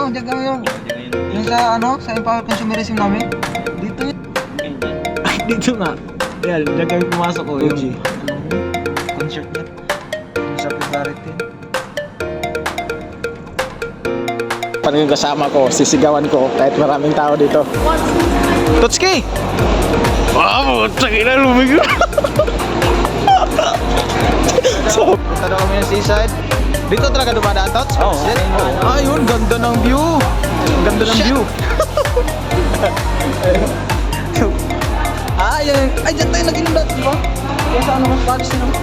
dyan kami yung sa sa Empower Consumerism namin. Dito yun. Dito nga. Yan, dyan kami pumasok ko. Yung Concert niya. Sa February 10. Pag yung kasama ko, sisigawan ko kahit maraming tao dito. Totski! Wow, tangin na lumigo. So, punta na kami ng seaside. Dito talaga dumadaan, Tots? Oo. Ayun, ganda ng view. Ganda ng view. Yan. Ay, dyan tayo nag-inom dati, di ba? Kaya sa mas palis yun.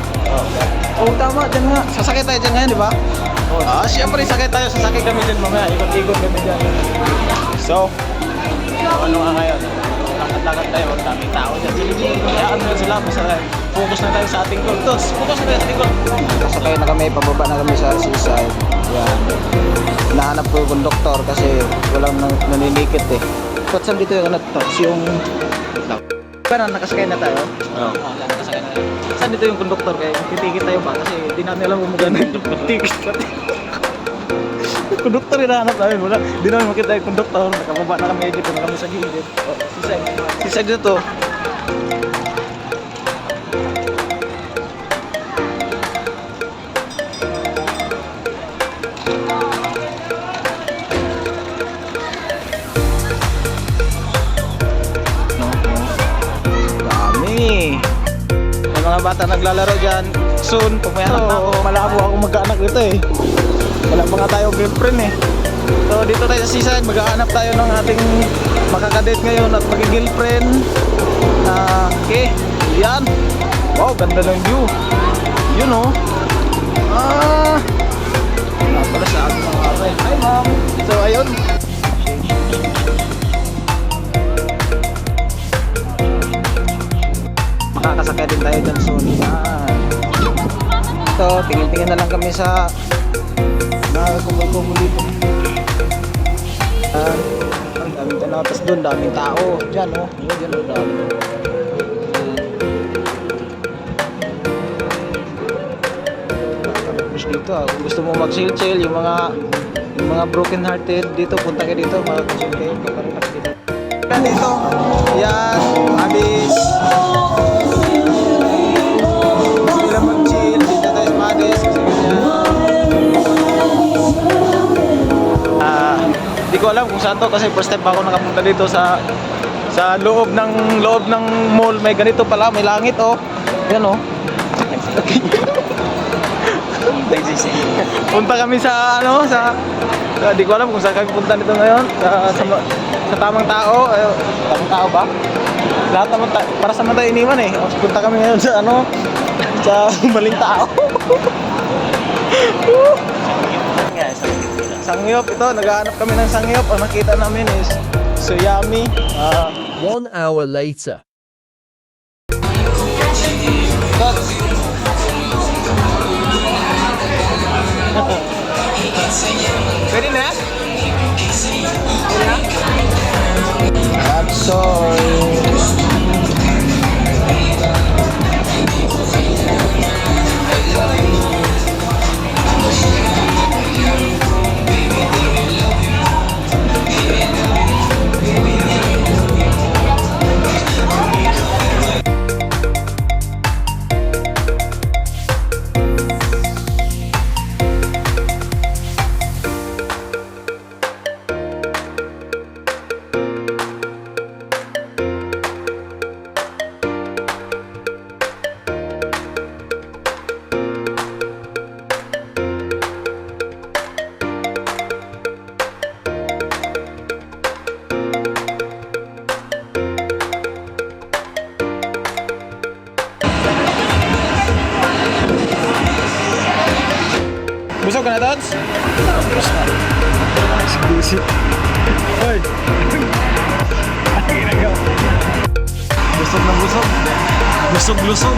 Oo, tama, dyan nga. Sasakay tayo dyan ngayon, di ba? Siyempre, sakay tayo. Sasakay kami dyan mamaya. Ikot-ikot kami dyan. So, ano nga ngayon? Lakad-lakad tayo. Ang daming tao dyan. Kaya ano yun sila? Basta focus na tayo sa ating goal. Tots, focus na tayo sa ating goal. Sasakay na kami. Pababa na kami sa seaside. Yan. Nahanap ko yung conductor kasi walang naninikit eh. Tots, dito yung Tots, yung... Parang nakasakay na tayo? Oo. Nakasakay na tayo. Saan dito yung conductor? Kaya titikit tayo ba? Kasi di namin alam kung maganda yung ticket. Yung conductor hinahanap namin. Wala. Di namin makita yung conductor. Nakababa na kami dito. Na kami sa gilid. Seaside na to. Mga bata naglalaro dyan. Soon, pag may anak na ako, malabo ako mag-anak dito eh. Wala pa nga tayo girlfriend eh. So dito tayo sa seaside, mag-aanap tayo ng ating makakadate ngayon at magigirlfriend. Okay, yan. Wow, ganda ng view. Yun oh. Pala sa ating mga kapay. Hi ma'am. So ayun. Makakasakay din tayo dyan soon. Ito, tingin-tingin na lang kami sa mga kumul-kumul dito. Ang daming tanaw. Tapos doon, daming tao. Dyan o. Dyan o, dami. Tapos dito kung gusto mo mag-chill-chill, yung mga broken hearted dito, punta kayo dito, mag-chill kayo. Dito, yan, abis. Hindi ko alam kung saan to kasi first time pa ako nakapunta dito sa loob ng mall. May ganito pala, may langit oh. Yan oh. Punta kami sa di ko alam kung saan kami punta nito ngayon. Sa tamang tao. Tamang tao ba? Lahat naman para sa tayo iniwan eh. Punta kami ngayon sa sa maling tao. Sangyop ito, naghahanap kami ng sangyop. Ang nakita namin is Suyami. 1 hour later. Pwede na? I'm sorry. Busog ka na, Tots? Busog. Hoy! Ano ginagawa? Busog na busog. Busog-lusog.